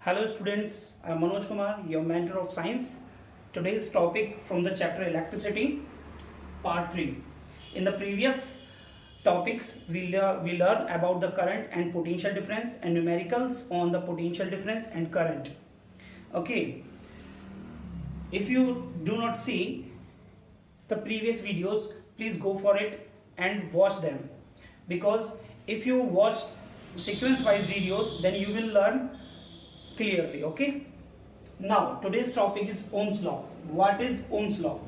Hello students, I am Manoj Kumar, your mentor of science. Today's topic from the chapter electricity, part 3. In the previous topics, we learned about the current and potential difference and numericals on the potential difference and current. Okay, if you do not see the previous videos, please go for it and watch them, because if you watch sequence wise videos, then you will learn clearly. Okay, now today's topic is Ohm's law. What is Ohm's law?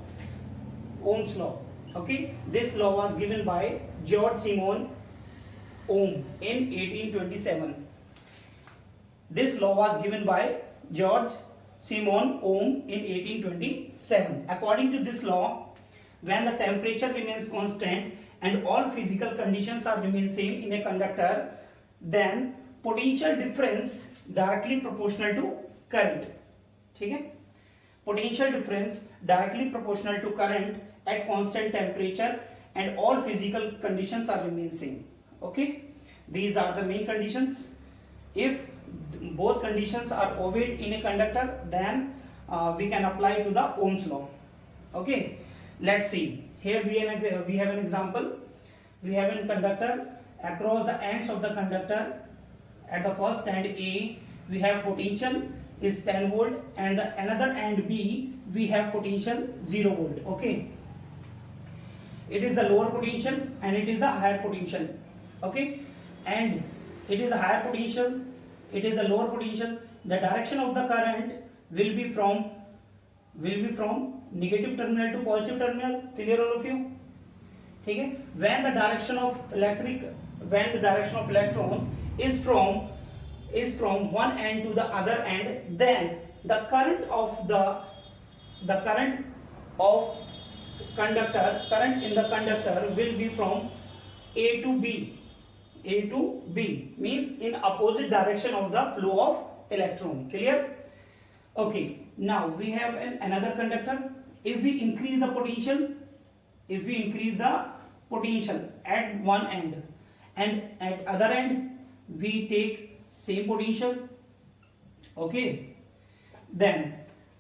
Ohm's law, okay, this law was given by George Simon Ohm in 1827. This law was given by George Simon Ohm in 1827. According to this law, when the temperature remains constant and all physical conditions are remain same in a conductor, then potential difference directly proportional to current. ठीक है, potential difference directly proportional to current at constant temperature and all physical conditions are remain same. Okay, these are the main conditions. If both conditions are obeyed in a conductor, then we can apply to the Ohm's law. Okay, let's see. Here we have an example. We have a conductor. Across the ends of the conductor, at the first end A, we have potential is 10 volt, and the another end B, we have potential 0 volt. Okay, it is the lower potential and it is the higher potential. Okay, and it is a higher potential, it is the lower potential. The direction of the current will be from negative terminal to positive terminal. Clear all of you? ठीक है, when the direction of electrons is from one end to the other end, then the current of current in the conductor will be from A to B. A to B means in opposite direction of the flow of electron. Clear? Okay, now we have another conductor. If we increase the potential at one end and at other end we take same potential, okay, then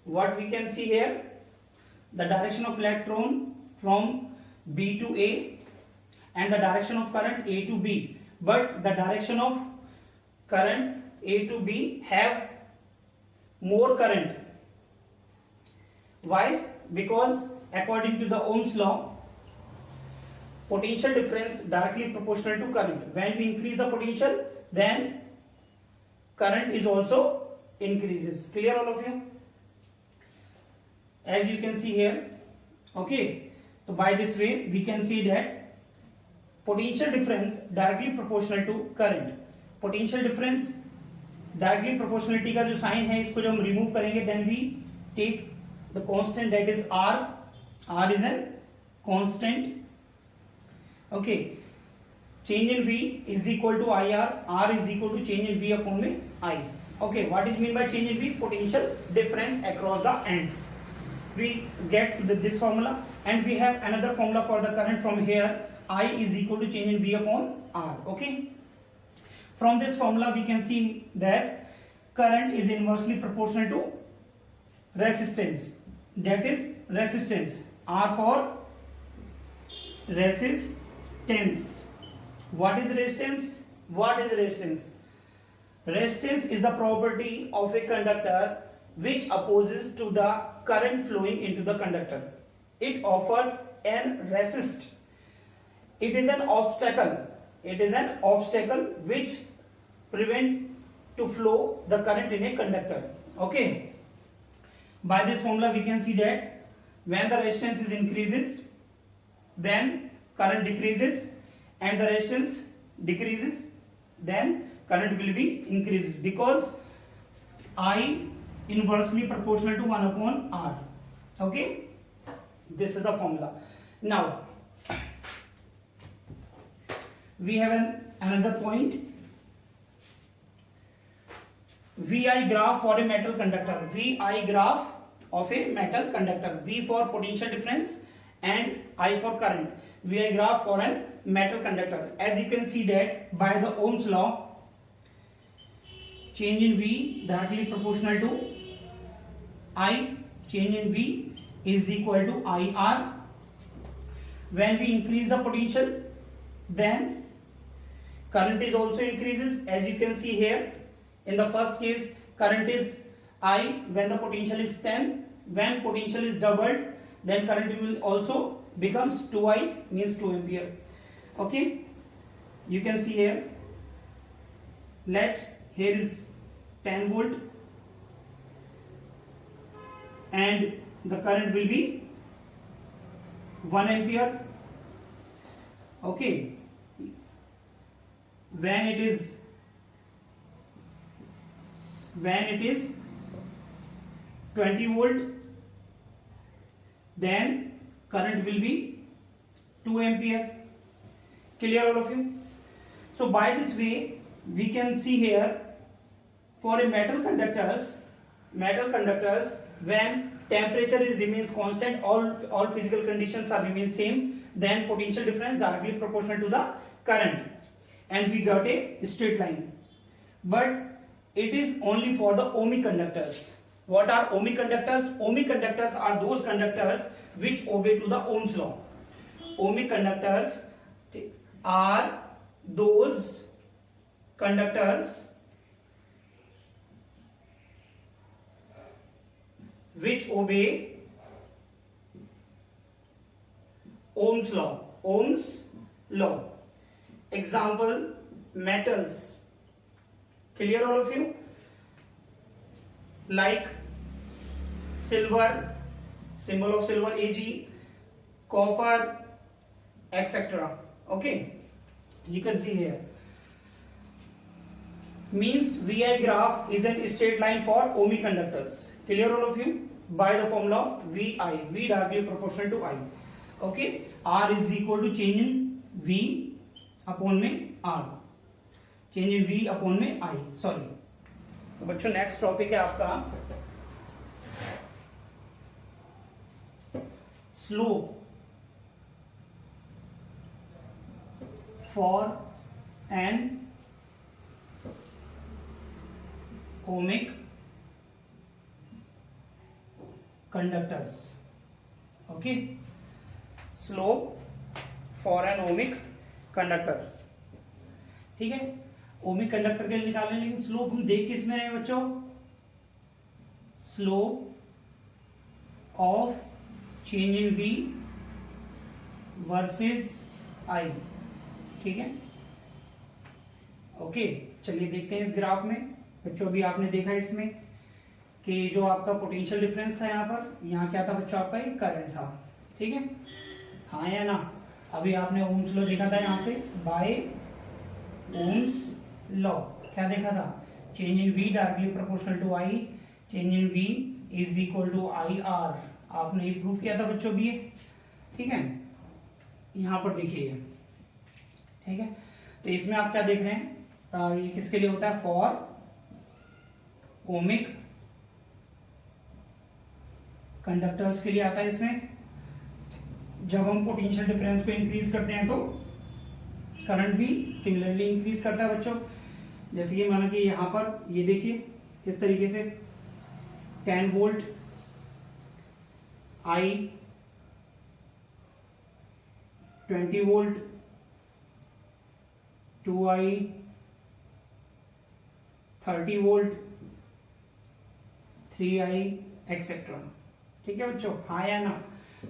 what we can see here, the direction of electron from B to A and the direction of current A to B, but the direction of current A to B have more current. Why? Because according to the Ohm's law, potential difference directly proportional to current. When we increase the potential, then current is also increases. Clear all of you? As you can see here. Okay, so by this way we can see that potential difference directly proportional to current. Potential difference directly proportionality का जो sign है, इसको जब हम remove करेंगे, then we take the constant, that is R. R is a constant. Okay, change in V is equal to IR. R is equal to change in V upon में I. Okay, what is mean by change in V? Potential difference across the ends. We get this formula, and we have another formula for the current from here. I is equal to change in V upon R. Okay, from this formula we can see that current is inversely proportional to resistance. That is resistance. R for resistance. What is resistance? What is resistance? Resistance is the property of a conductor which opposes to the current flowing into the conductor. It offers an resist. It is an obstacle. It is an obstacle which prevent to flow the current in a conductor. Okay. By this formula we can see that when the resistance is increases, then current decreases, and the resistance decreases, then current will be increases, because I inversely proportional to 1 upon R. Okay, this is the formula. Now we have another point. VI graph for a metal conductor. VI graph of a metal conductor. V for potential difference and I for current. VI graph for a metal conductor. As you can see that by the Ohm's law, change in V directly proportional to I. Change in V is equal to IR. When we increase the potential, then current is also increases. As you can see here, in the first case current is I when the potential is 10. When potential is doubled, then current will also becomes 2I, means 2 ampere. Okay, you can see here, here is 10 volt and the current will be 1 ampere. Okay, when it is 20 volt, then current will be 2 ampere. Clear all of you? So by this way we can see here, for a metal conductors when temperature remains constant, all physical conditions are remain same, then potential difference directly proportional to the current, and we got a straight line. But it is only for the ohmic conductors. What are ohmic conductors? Ohmic conductors are those conductors which obey to the Ohm's law. Ohmic conductors are those conductors which obey Ohm's law. Ohm's law. Example, metals. Clear all of you? Like silver, symbol of silver Ag, copper, etc. Okay, you can see here. Means Vi graph is a straight line for ohmic conductors. Clear all of you? By the formula Vi, V directly proportional to I. Okay, R is equal to change in V upon में R, change in V upon में I. Sorry. तो बच्चों next topic है आपका slope for an ohmic conductors. Okay, slope for an ohmic conductor. ठीक है, ohmic conductor के लिए निकालने, लेकिन स्लोप हम देख किस में रहे हैं बच्चों? Slope of change in V versus I. ठीक है, ओके, चलिए देखते हैं इस ग्राफ में बच्चों. अभी आपने देखा इसमें कि जो आपका पोटेंशियल डिफरेंस था, यहाँ पर यहाँ क्या था बच्चों? आपका एक करंट था. ठीक है, हाँ या ना? अभी आपने ओम्स लॉ देखा था, यहाँ से बाय ओम्स लॉ क्या देखा था? Change in V directly proportional to I, change in V is equal to IR. आपने ये प्रूफ किया था बच्चों भी. ठीक है, यहाँ पर देखिए. ठीक है, तो इसमें आप क्या देख रहे हैं? ये किसके लिए होता है? फॉर ओमिक कंडक्टर्स के लिए आता है. इसमें जब हम पोटेंशियल डिफरेंस को इंक्रीज करते हैं तो करंट भी सिमिलरली इंक्रीज करता है बच्चों. जैसे कि माना कि यहाँ पर ये देखिए किस तरीके से 10 volt I, 20 volt 2I, 30 volt 3I etcetera. ठीक है बच्चों, हाँ या ना?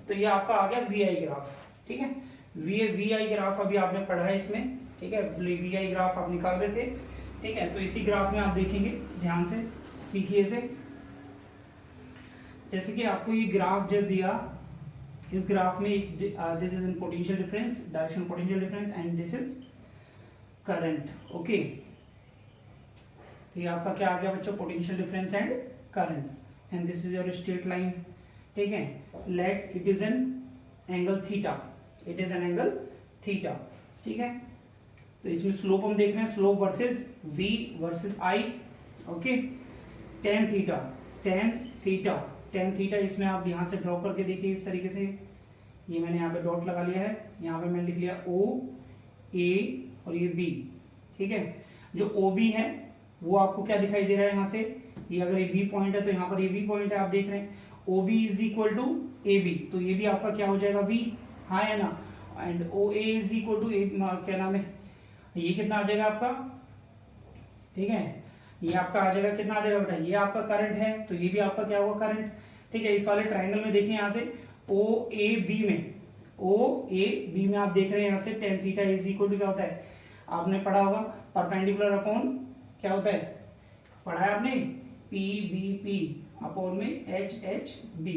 तो ये आपका आ गया VI ग्राफ. ठीक है, VI ग्राफ अभी आपने पढ़ा है इसमें. ठीक है, VI ग्राफ आप निकाल रहे थे. ठीक है, तो इसी ग्राफ में आप देखेंगे, ध्यान से सीखिए इसे. जैसे कि आपको ये ग्राफ जब दिया, इस ग्राफ में this is in potential difference, direction potential difference, and this is current. Okay, तो ये आपका क्या आ गया बच्चों? Potential difference and current, and this is your straight line. ठीक है, let it is an angle theta. It is an angle theta. ठीक है, तो इसमें स्लोप हम देख रहे हैं, slope versus V versus I. Okay, tan theta इसमें आप यहाँ से ड्रॉ करके देखिए इस तरीके से. ये मैंने यहाँ पे डॉट लगा लिया है, यहाँ पे मैंने लिख लिया O A और ये B. ठीक है, जो OB है वो आपको क्या दिखाई दे रहा है यहाँ से, ये अगर ये बी पॉइंट है तो यहाँ पर ये बी पॉइंट है, आप देख रहे हैं O B is equal to A B, तो ये भी आपका क्या हो जाएगा वी, हाँ है ना, and O A is equal to क्या नाम है, ये कितना आ जाएगा आपका, ठीक है, ये आपका आ जाएगा, कितना आ जाएगा बेटा, ये आपका करंट है तो ये भी आपका क्या होगा करंट, ठीक है। इस वाले ट्राइंगल में देखिए यहाँ से ओ ए बी में, ओ ए बी में आप देख रहे हैं यहाँ से tan theta is equal to क्या होता है, आपने पढ़ा होगा परपेंडिकुलर अपॉन क्या होता है, पढ़ा है आपने, पी बी पी अपॉन में H H B,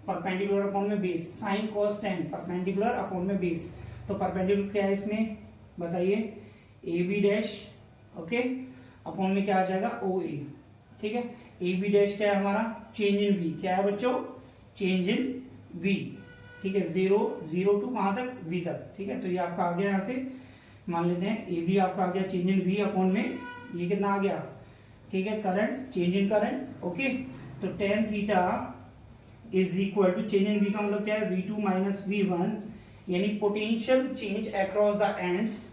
perpendicular upon में base, sine cos tan perpendicular upon में बेस, तो परपेंडिकुलर क्या है इसमें बताइए, A B dash, okay, upon में क्या आ जाएगा ओ ए, ठीक है। ए बी डैश क्या है हमारा, चेंज इन वी, क्या है बच्चों, चेंज इन वी, ठीक है, जीरो टू कहां तक, वी तक, ठीक है। तो ये आपका आ गया यहाँ से, मान लेते हैं ए बी आपका आ गया चेंज इन वी अपॉन में ये कितना आ गया, ठीक है, current, change in current, okay. तो tan theta is equal to change in V का मतलब क्या है, V2 माइनस V1, यानी potential change across the ends,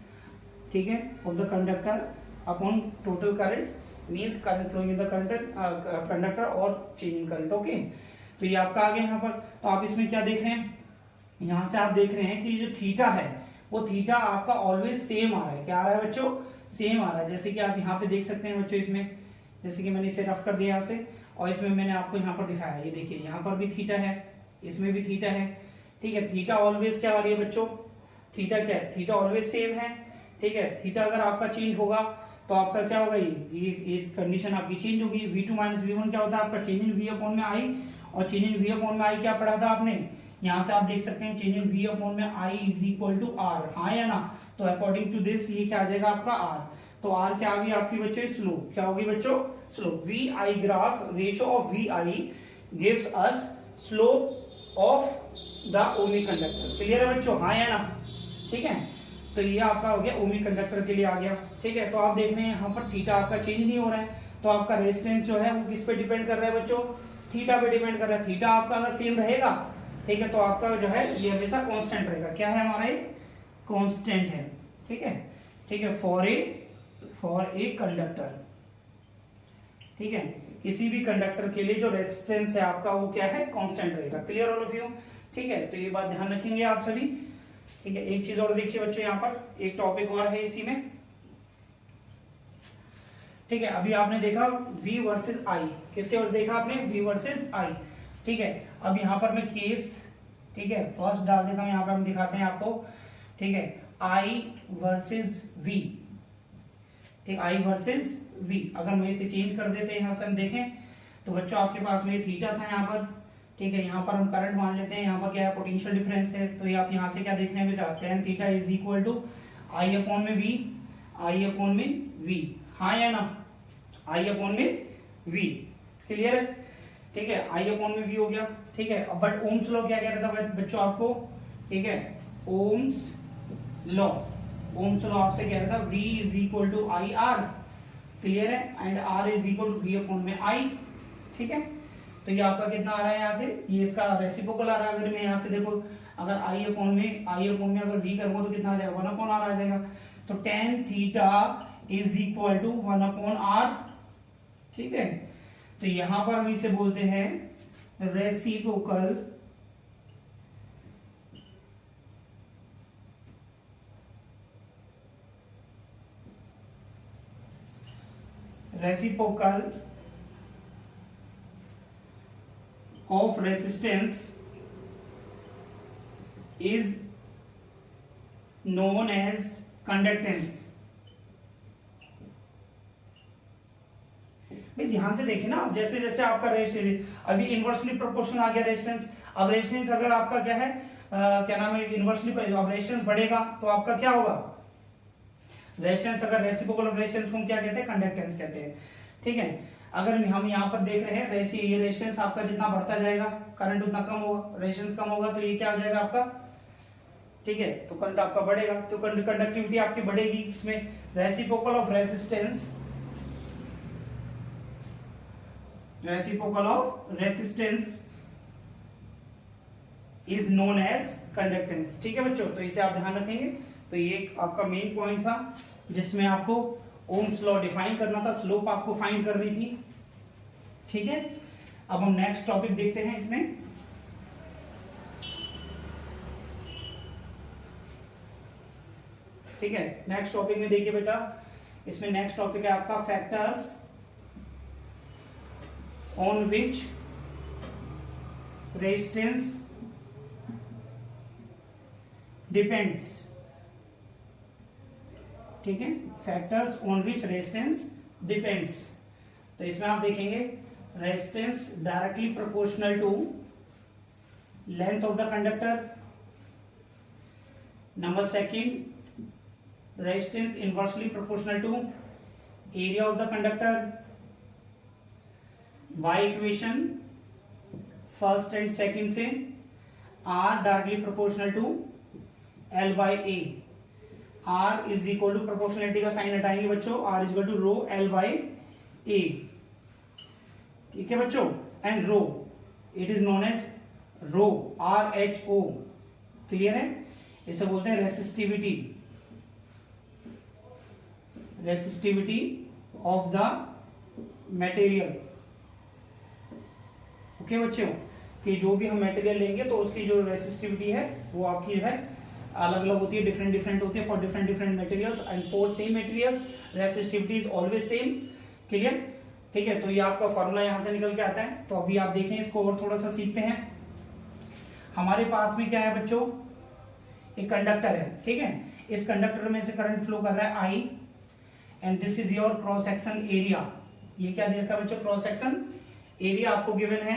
ठीक है, of the conductor upon total current means current flowing in the conductor और चेंज इन करंट, ओके। तो ये आपका आ गया यहाँ पर। तो आप इसमें क्या देख रहे हैं, यहाँ से आप देख रहे हैं कि जो थीटा है वो थीटा आपका ऑलवेज सेम आ रहा है, क्या आ रहा है बच्चों, सेम आ रहा है, जैसे कि आप यहाँ पे देख सकते हैं बच्चों, इसमें जैसे कि मैंने इसे रफ कर दिया यहाँ से, और इसमें मैंने आपको यहाँ पर दिखाया, ये देखिए यहाँ पर भी थीटा है, इसमें भी थीटा है, ठीक है। थीटा ऑलवेज क्या आ रही है बच्चों, थीटा क्या है, थीटा ऑलवेज सेम है, ठीक है। थीटा अगर आपका चेंज होगा तो आपका क्या होगा, ये कंडीशन आपकी चेंज होगी। V2 माइनस V1 क्या होता है आपका, चेंज इन V अपॉन में आई, और चेंज इन V अपॉन में आई क्या पढ़ा था आपने, यहाँ से आप देख सकते हैं चेंज इन V अपॉन में I is equal to are, हाँ या ना। तो अकॉर्डिंग टू दिस ये क्या आ जाएगा आपका आर, तो आर क्या आ गई आपकी बच्चों, स्लोप, क्या होगी बच्चों, slope. V I graph, ratio of V I gives us slope of the ohmic conductor, clear है बच्चों, हाँ या ना, ठीक है। तो ये आपका हो गया ओमिक कंडक्टर के लिए आ गया, ठीक है। तो आप देख रहे हैं यहाँ पर थीटा आपका चेंज नहीं हो रहा है, तो आपका रेजिस्टेंस जो है वो किस पे डिपेंड कर रहा है बच्चों, थीटा पे डिपेंड कर रहा है। थीटा आपका अगर सेम रहेगा, ठीक है, तो आपका जो है ये हमेशा कांस्टेंट रहेगा, क्या है हमारा ये कांस्टेंट है, ठीक है, ठीक है, फॉर ए कंडक्टर, ठीक है, किसी भी कंडक्टर के लिए जो रेजिस्टेंस है आपका वो क्या है, कांस्टेंट रहेगा, क्लियर ऑल ऑफ यू, ठीक है। तो ये बात ध्यान रखेंगे आप सभी, ठीक है। एक चीज और देखिए बच्चों, यहाँ पर एक टॉपिक और है इसी में, ठीक है। अभी आपने देखा V वर्सेस I, किसके और देखा आपने, V वर्सेस I, ठीक है। अब यहाँ पर मैं केस, ठीक है, फर्स्ट डाल देता हूँ, यहाँ पर हम दिखाते हैं आपको, ठीक है, I वर्सेस V, ठीक, I वर्सेस V, अगर मैं इसे चेंज कर देते हैं यहाँ से हम देखें तो बच्चों आपके पास में थीटा था यहाँ पर, ठीक है, यहाँ पर हम करंट मान लेते हैं, यहाँ पर क्या है पोटेंशियल डिफरेंस है, तो ये आप यहाँ से क्या देखने में चाहते हैं, theta is equal to I upon में वी, आई अपॉन में वी, हाँ या ना, आई अपॉन में वी, क्लियर है, ठीक है, आई अपॉन में वी हो गया, ठीक है। अब बट ओम्स लॉ क्या कह रहा था बच्चों आपको, ठीक है, ओम्स लॉ, ओम्स लॉ आपसे कह रहा था V is equal to I R, clear है, and R is equal to V upon में I, ठीक है। तो ये आपका कितना आ रहा है यहाँ से, ये इसका रेसिप्रोकल आ रहा है, अगर मैं यहाँ से देखो, अगर I अपॉन में अगर V करूंगा तो कितना आ जाएगा, 1 अपॉन R आ जाएगा, तो tan theta is equal to 1 upon R, ठीक है। तो यहां पर हम इसे बोलते हैं reciprocal of resistance is known as conductance। भाई ध्यान से देखिए ना, जैसे जैसे आपका अभी इनवर्सली प्रोपोर्शनल आ गया रेजिस्टेंस, अब रेजिस्टेंस अगर आपका क्या है, क्या नाम है, इनवर्सली अब रेजिस्टेंस बढ़ेगा तो आपका क्या होगा, रेजिस्टेंस, अगर रेसिप्रोकल ऑफ रेजिस्टेंस को हम क्या कहते हैं, कंडक्टेंस कहते हैं, ठीक है। अगर हम यहाँ पर देख रहे हैं वैसे ये रेजिस्टेंस आपका जितना बढ़ता जाएगा करंट उतना कम होगा, रेजिस्टेंस कम होगा तो ये क्या हो जाएगा आपका, ठीक है, तो करंट आपका बढ़ेगा, तो कंडक्टिविटी आपकी बढ़ेगी। इसमें reciprocal of resistance is known as conductance, ठीक है बच्चों। तो इसे आप ध्यान रखेंगे, तो ये आपका मेन पॉइंट था जिसमें आपको ओम्स लॉ डिफाइन करना था, स्लोप आपको फाइंड करनी थी। ठीक है, अब हम नेक्स्ट टॉपिक देखते हैं इसमें। ठीक है, नेक्स्ट टॉपिक में देखिए बेटा, इसमें नेक्स्ट टॉपिक है आपका factors on which resistance depends. ठीक है, factors on which resistance depends. तो इसमें आप देखेंगे resistance directly proportional to length of the conductor. Number second, resistance inversely proportional to area of the conductor। y equation first and second से r directly proportional to l by a। r is equal to proportionality का sign हटाएंगे बच्चों, r is equal to rho l by a। ठीक है बच्चों, and rho it is known as rho, RHO। Clear है, इसे बोलते हैं resistivity, resistivity of the material. Okay बच्चों, कि जो भी हम मटेरियल लेंगे तो उसकी जो रेसिस्टिविटी है वो आपकी है अलग अलग होती है, डिफरेंट डिफरेंट होती है for different different materials, and for same materials resistivity is always same. Clear, ठीक है, तो ये आपका फॉर्मूला यहां से निकल के आता है। तो अभी आप देखें, इसको और थोड़ा सा सीखते हैं। हमारे पास में क्या है बच्चों, एक कंडक्टर है। ठीक है, इस कंडक्टर में से करंट फ्लो कर रहा है I, and this is your cross section area. ये क्या दे रखा है बच्चों, क्रॉस सेक्शन एरिया आपको गिवन है।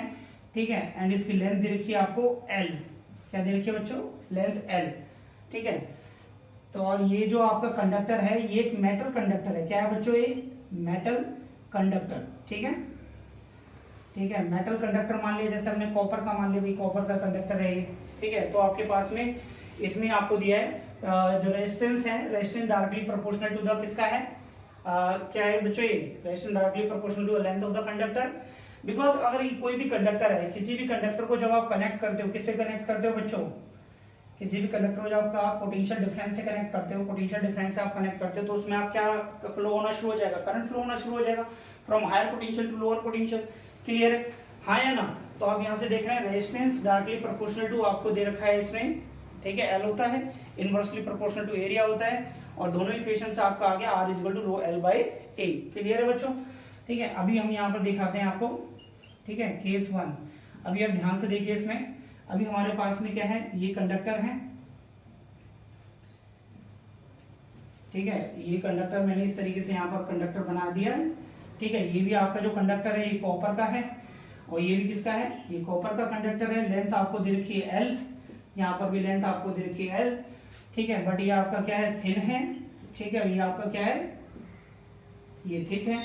ठीक है, एंड इसकी लेंथ दे रखी है आपको L। क्या दे रखी है बच्चों, लेंथ L। ठीक है, तो और ये जो आपका कंडक्टर है ये एक मेटल कंडक्टर है। क्या है बच्चों, ये मेटल कंडक्टर। ठीक है, ठीक है, मेटल कंडक्टर मान लिया, जैसे हमने कॉपर का मान लिया, भाई कॉपर का कंडक्टर है ये। ठीक है, तो आपके पास में इसमें आपको दिया है जो रेजिस्टेंस है, resistance directly proportional to the किसका है, क्या है बच्चों, ये resistance directly proportional to the length of the conductor. Because अगर ये कोई भी कंडक्टर है, किसी भी कंडक्टर को जब आप कनेक्ट करते हो, किससे कनेक्ट करते हो बच्चों, किसी भी कंडक्टर को जब आप पोटेंशियल डिफरेंस से कनेक्ट करते हो, पोटेंशियल डिफरेंस से आप कनेक्ट करते हो, तो उसमें आप क्या फ्लो होना शुरू हो जाएगा, करंट फ्लो होना शुरू हो जाएगा from higher potential to lower potential. Clear है, हाँ या ना। तो आप यहाँ से देख रहे हैं रेजिस्टेंस डायरेक्टली प्रोपोर्शनल टू आपको दे रखा है इसमें। ठीक है, L होता है, इनवर्सली प्रोपोर्शनल टू एरिया होता है, और दोनों इक्वेशन से आपका आ गया R is equal to rho L by A। Clear है बच्चों, ठीक है। अभी हम यहाँ पर दिखाते हैं आपको, ठीक है, केस 1। अभी आप ध्यान से देखिए इसमें, अभी हमारे पास में क्या है, ये कंडक्टर है। ठीक है, ये कंडक्टर मैंने इस तरीके से यहाँ पर कंडक्टर बना दिया है। ठीक है, ये भी आपका जो कंडक्टर है ये कॉपर का है, और ये भी किसका है, ये कॉपर का कंडक्टर है। लेंथ आपको दे रखी है L, यहाँ पर भी लेंथ आपको दे रखी है L। ठीक है, बट ये आपका क्या है, थिन है। ठीक है, ये आपका क्या है, ये थिक है।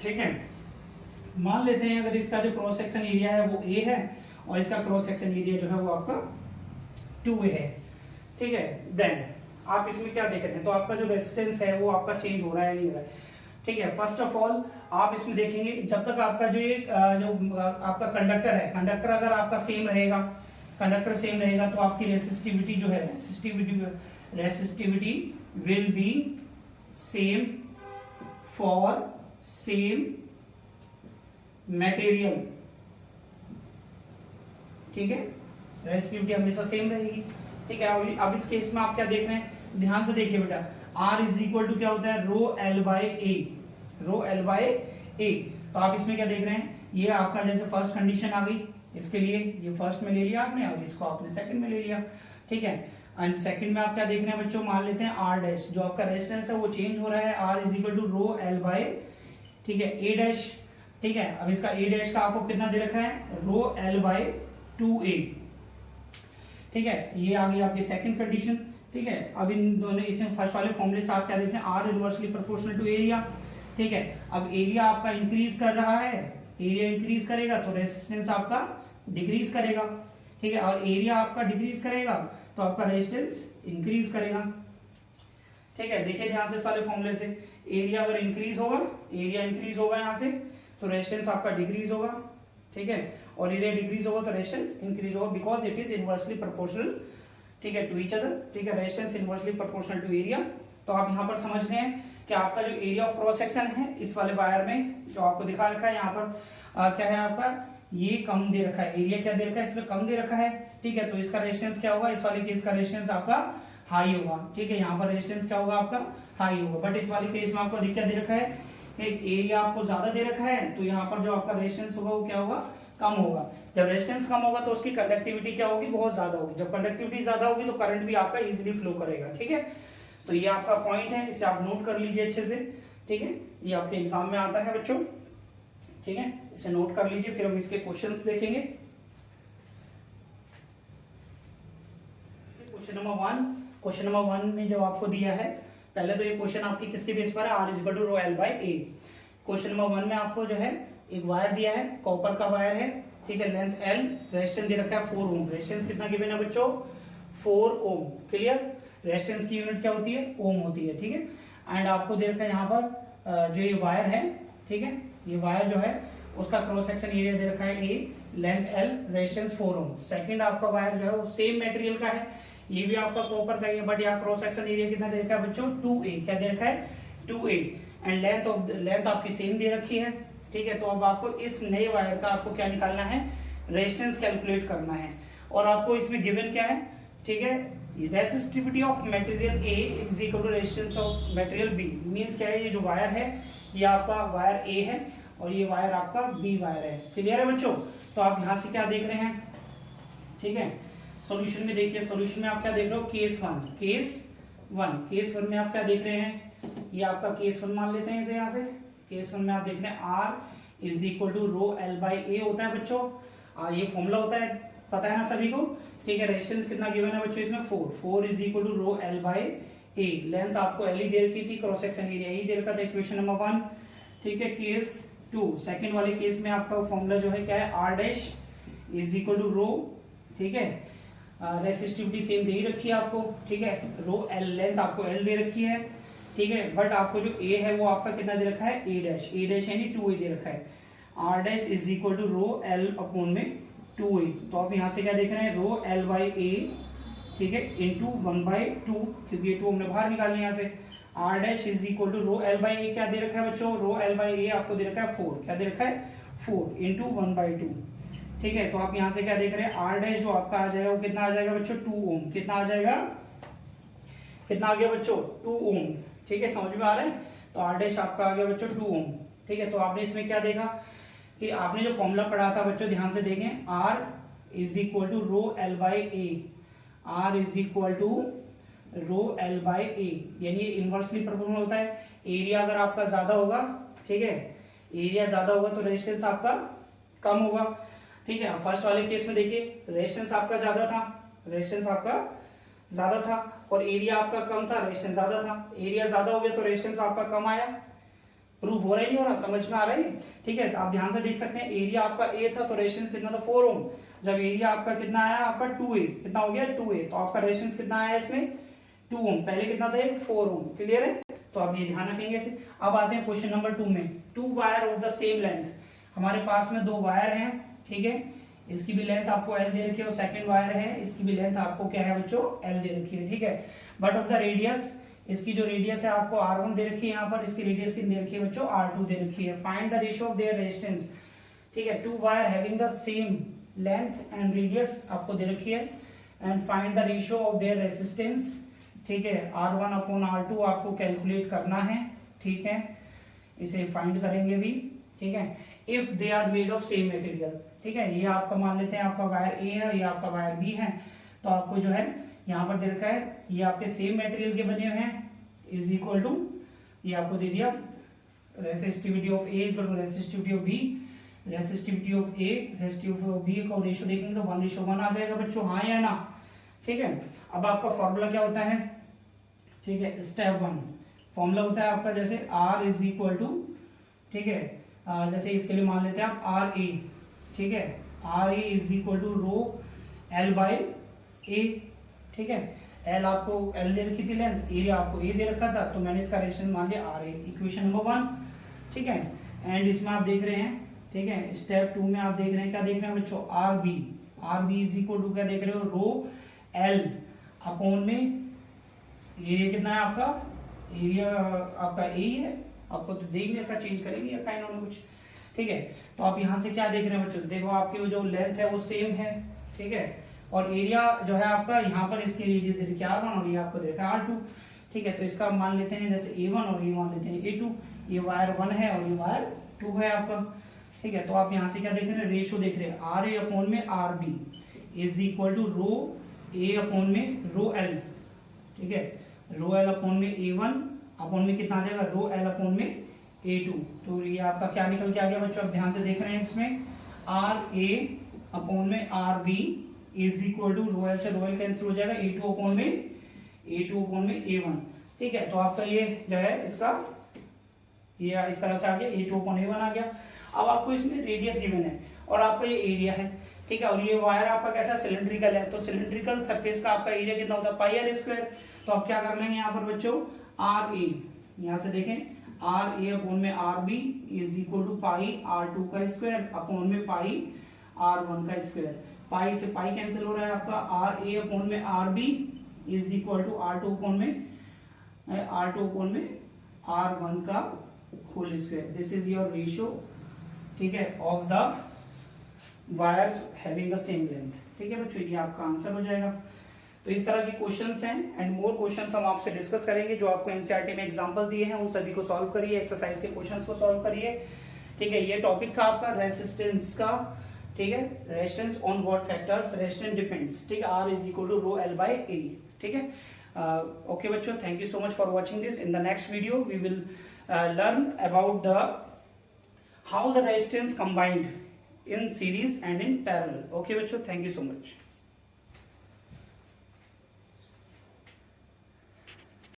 ठीक है, मान लेते हैं अगर इसका जो क्रॉस सेक्शन एरिया है वो A है, और इसका क्रॉस सेक्शन एरिया जो है वो आपका 2A है। ठीक है, देन आप इसमें क्या देख रहे हैं, तो आपका जो रेजिस्टेंस है वो आपका चेंज हो रहा है, नहीं हो रहा है। ठीक है, फर्स्ट ऑफ ऑल आप इसमें देखेंगे, जब तक आपका जो आपका कंडक्टर है, कंडक्टर अगर आपका सेम रहेगा, कंडक्टर सेम रहेगा, तो आपकी रेसिस्टिविटी जो है, resistivity will be same for same material. ठीक है, रेसिस्टिविटी हमेशा सेम रहेगी। ठीक है, अब इस केस में आप क्या देख रहे हैं, ध्यान से देखिए बेटा, R इज इक्वल टू क्या होता है, rho L by A, rho L by A. तो आप इसमें क्या देख रहे हैं, ये आपका जैसे फर्स्ट कंडीशन आ गई, इसके लिए ये फर्स्ट में ले लिया आपने, और इसको आपने सेकंड में ले लिया। ठीक है, एंड सेकंड में आप क्या देख रहे हैं बच्चों, मान लेते हैं R डैश, जो आपका रेजिस्टेंस है वो चेंज हो रहा है, R is equal to rho L by, ठीक है, A डैश। ठीक है, अब इसका A डैश का आपको कितना दे रखा है, रो L बाई 2A। ठीक है, ये आ गई आपकी सेकंड कंडीशन। ठीक है, अब इन दोनों, इसमें फर्स्ट वाले फॉर्मूले से आप क्या देखते हैं, R inversely proportional to area. ठीक है, अब एरिया आपका इंक्रीज कर रहा है, एरिया इंक्रीज करेगा तो रेजिस्टेंस आपका डिक्रीज करेगा। ठीक है, और एरिया आपका डिक्रीज करेगा तो आपका रेजिस्टेंस इंक्रीज करेगा। ठीक है, देखिए ध्यान से सारे फॉर्मूले से, एरिया अगर इंक्रीज होगा, एरिया इंक्रीज होगा यहाँ से, तो रेजिस्टेंस आपका डिक्रीज होगा। ठीक है, और एरिया डिक्रीज होगा तो रेजिस्टेंस इंक्रीज होगा, because it is inversely proportional, ठीक है, टू ईच अदर। ठीक है, resistance inversely proportional to area. तो आप यहाँ पर समझ रहे हैं कि आपका जो एरिया ऑफ क्रॉस सेक्शन है इस वाले वायर में जो आपको दिखा रखा है यहाँ पर क्या है आपका, ये कम दे रखा है, एरिया क्या दे रखा है इसमें कम दे रखा है, ठीक है। तो इसका रेजिस्टेंस क्या होगा, इस वाले केस का रेजिस्टेंस आपका हाई होगा, ठीक है। यहाँ पर रेजिस्टेंस क्या होगा आपका हाई होगा, बट इस वाले केस में आपको क्या दे रखा है, एक एरिया आपको ज्यादा दे रखा है, तो यहाँ पर जो आपका रेजिस्टेंस होगा वो क्या होगा, कम होगा। जब रेजिस्टेंस कम होगा तो उसकी कंडक्टिविटी क्या होगी, बहुत ज्यादा होगी। जब कंडक्टिविटी ज्यादा होगी तो करंट भी आपका इजीली फ्लो करेगा, ठीक है। तो ये आपका पॉइंट है, इसे आप नोट कर लीजिए अच्छे से, ठीक है। ये आपके एग्जाम में आता है बच्चों, ठीक है, इसे नोट कर लीजिए। फिर हम इसके क्वेश्चंस देखेंगे। क्वेश्चन नंबर वन में जो आपको दिया है, पहले तो ये क्वेश्चन आपकी किसके बेस पर है, R is equal to rho L by A. Question number one में आपको जो है एक वायर दिया है, कॉपर का वायर है, ठीक है, लेंथ एल, रेजिस्टेंस दे रखा है 4 ओम। रेजिस्टेंस कितना गिवन है बच्चों, 4 ओम, क्लियर। रेजिस्टेंस की यूनिट क्या होती है, ओम होती है, ठीक है। एंड आपको दे रखा है यहाँ पर जो ये वायर है, ठीक है, ये वायर जो है उसका क्रॉस सेक्शन एरिया दे रखा है ए, लेंथ एल, रेजिस्टेंस 4 ओम। सेकंड आपका वायर जो है वो सेम मटेरियल का है, ये भी आपका कॉपर का ही है, बट यहाँ क्रॉस सेक्शन एरिया कितना दे रखा है बच्चों, 2a, क्या दे रखा है 2a, एंड लेंथ आपकी सेम दे रखी है, ठीक है। तो अब आपको इस नए वायर का आपको क्या निकालना है, रेजिस्टेंस कैलकुलेट करना है, और आपको इसमें गिवन क्या है, ठीक है, resistivity of material A is equal to resistance of material B. Means क्या है, ये जो वायर है ये आपका वायर ए है और ये वायर आपका बी वायर है, क्लियर है बच्चों। तो आप यहाँ से क्या देख रहे हैं, ठीक है, सॉल्यूशन में देखिए, सॉल्यूशन में आप क्या देख रहे हो, केस वन में आप क्या देख रहे हैं, ये आपका केस वन मान लेते हैं इसे, यहाँ से केस वन में आप देख रहे हैं R is equal to rho L by A होता है बच्चों, ये फॉर्मूला होता है, पता है ना सभी को, ठीक है। रेजिस्टेंस कितना गिवन है बच्चों इसमें 4 is equal to rho L by A, length आपको एल ही दे रखी थी, क्रॉस सेक्शन एरिया ही दे रखा था, इक्वेशन नंबर 1, ठीक है। केस 2, सेकंड वाले केस में आपका फॉर्मूला जो है क्या है, R dash is equal to rho, ठीक है, रेसिस्टिविटी सेम दे ही रखी है आपको, ठीक है, रो एल, लेंथ आपको एल दे रखी है, ठीक है, बट आपको जो ए है वो आपका कितना दे रखा है, ए डैश यानी 2a दे रखा है। R dash is equal to rho L upon में 2a, तो आप यहाँ से क्या देख रहे हैं, रो एल बाई ए, ठीक है, इंटू 1/2, क्योंकि ये 2 हमने बाहर निकाल लिया यहाँ से। R dash is equal to rho L by A, क्या दे रखा है बच्चों, रो एल बाई ए आपको दे रखा है 4, क्या दे रखा है 4 इंटू 1/2, ठीक है। तो आप यहाँ से क्या देख रहे हैं, आर डैश जो आपका आ जाएगा वो कितना आ जाएगा बच्चों, 2 ओम, कितना आ जाएगा, कितना आ गया बच्चों, 2 ओम, ठीक है, समझ में आ रहा है। तो आर डैश आपका आ गया बच्चों 2 ओम, ठीक है। तो आपने इसमें क्या देखा कि आपने जो फॉर्मूला पढ़ा था बच्चों, ध्यान से देखें, R is equal to rho L by A, R is equal to rho L by A, यानी इनवर्सली प्रोपोर्शनल होता है। एरिया अगर आपका ज्यादा होगा, ठीक है, एरिया ज्यादा होगा तो रेजिस्टेंस आपका कम होगा, ठीक है। फर्स्ट वाले केस में देखिए रेजिस्टेंस आपका ज्यादा था और एरिया आपका कम था, रेजिस्टेंस ज्यादा था। एरिया ज्यादा हो गया तो रेजिस्टेंस आपका कम आया, प्रूफ हो रहा है नहीं हो रहा, समझ में आ रहा है, ठीक है। तो आप ध्यान से देख सकते हैं, एरिया आपका ए था तो रेजिस्टेंस कितना था, 4 ओम। जब एरिया आपका कितना आया, आपका 2a, कितना हो गया 2a, तो आपका रेजिस्टेंस कितना आया इसमें 2 ओम, पहले कितना था 4 ओम, क्लियर है। तो आप ये ध्यान रखेंगे ऐसे। अब आते हैं क्वेश्चन नंबर 2 में, 2 wire of the same length, हमारे पास में 2 वायर हैं, ठीक है, इसकी भी लेंथ आपको एल दे रखी है और सेकंड वायर है, इसकी भी लेंथ आपको क्या है बच्चों, एल दे रखी है, ठीक है। बट ऑफ द रेडियस, इसकी जो रेडियस है आपको r1 दे रखी है, यहाँ पर इसकी रेडियस कितनी दे रखी है बच्चों, r2 दे रखी है। Find the ratio of their resistance, ठीक है, 2 wire having the same length and radius आपको दे रखी है, and find the ratio of their resistance, ठीक है, r1 अपॉन r2 आपको कैलकुलेट करना है, ठीक है, इसे फाइंड करेंगे भी, ठीक है। If they are made of same material, ठीक है, ये आपका मान लेते हैं आपका वायर ए है, ये आपका वायर बी है, तो आपको जो है यहाँ पर दे रखा है ये आपके सेम मटेरियल के बने हुए हैं, इज इक्वल टू, ये आपको दे दिया resistivity of A is equal to resistivity of B, resistivity of A resistivity of B का रेशियो देखेंगे तो 1:1 आ जाएगा बच्चों, हाँ या ना, ठीक है। अब आपका फॉर्मूला क्या होता है, ठीक है, स्टेप 1 फॉर्मूला होता है आपका जैसे r इज इक्वल टू, ठीक है, जैसे इसके लिए मान लेते हैं आप आर ए, ठीक है, R A is equal to rho L by A, ठीक है, एल आपको एल दे रखी थी लेंथ, एरिया आपको ए दे रखा था, तो मैंने इसका रेशियो मान लिया आर ए, इक्वेशन नंबर 1, ठीक है। एंड इसमें आप देख रहे हैं, ठीक है, स्टेप 2 में आप देख रहे हैं, क्या देख रहे हैं बच्चों, R B is equal to क्या देख रहे हो, रो एल अपॉन में ये कितना है आपका एरिया आपका ए ही है, आपको तो देख नहीं रखा, चेंज करेंगे या काइन होना कुछ, ठीक है। तो आप यहाँ से क्या देख रहे हैं बच्चों, देखो आपकी जो लेंथ है वो सेम है, ठीक है, और एरिया जो है आपका यहाँ पर इसकी रेडियस दे रखी है R1 और ये आपको दे रखा है R2, ठीक है। तो इसका मान लेते हैं जैसे A1 और ये मान लेते हैं A2, ये वायर 1 है और ये वायर 2 है आपका, ठीक है। तो आप यहाँ से क्या देख रहे हैं, रेशो देख रहे हैं, RA अपॉन में RB is equal to rho A upon में रो L, ठीक है, रो L अपॉन में A1 अपॉन में कितना आ जाएगा, रो L अपॉन में A2। तो ये आपका क्या निकल के आ गया बच्चों, आप ध्यान से देख रहे हैं इसमें, RA अपॉन में RB is equal to rho L से रो L कैंसिल हो जाएगा, A2 अपॉन में A1, ठीक है। तो आपका ये जो है इसका ये इस तरह से आ गया, A2 अपॉन A1 आ गया। अब आपको इसमें रेडियस गिवन है और आपका ये एरिया है, ठीक है, और ये वायर आपका कैसा सिलेंड्रिकल है, तो सिलेंड्रिकल सरफेस का आपका एरिया कितना होता है, पाई आर स्क्वायर। तो आप क्या कर लेंगे यहाँ पर बच्चों, आर ए, यहाँ से देखें आर ए अपॉन में R B is equal to pi R2 का स्क्वायर अपॉन में पाई R1 का स्क्वायर, पाई से पाई कैंसिल हो रहा है आपका, आर ए अपॉन में R B is equal to R2 upon में R1 का whole square. This is your ratio, ठीक है, of the wires having the same length, ठीक है बच्चों, ये आपका आंसर हो जाएगा। तो इस तरह के क्वेश्चंस हैं एंड मोर क्वेश्चंस हम आपसे डिस्कस करेंगे, जो आपको एनसीईआरटी में एग्जांपल दिए हैं उन सभी को सॉल्व करिए, एक्सरसाइज के क्वेश्चंस को सॉल्व करिए, ठीक है। ये टॉपिक था आपका रेजिस्टेंस का, ठीक है, resistance on what factors, resistance depends, ठीक है, R is equal to rho L by A, ठीक है। ओके बच्चों, thank you so much for watching this. In the next video we will learn about how the resistance combined in series and in parallel. Okay बच्चों, thank you so much.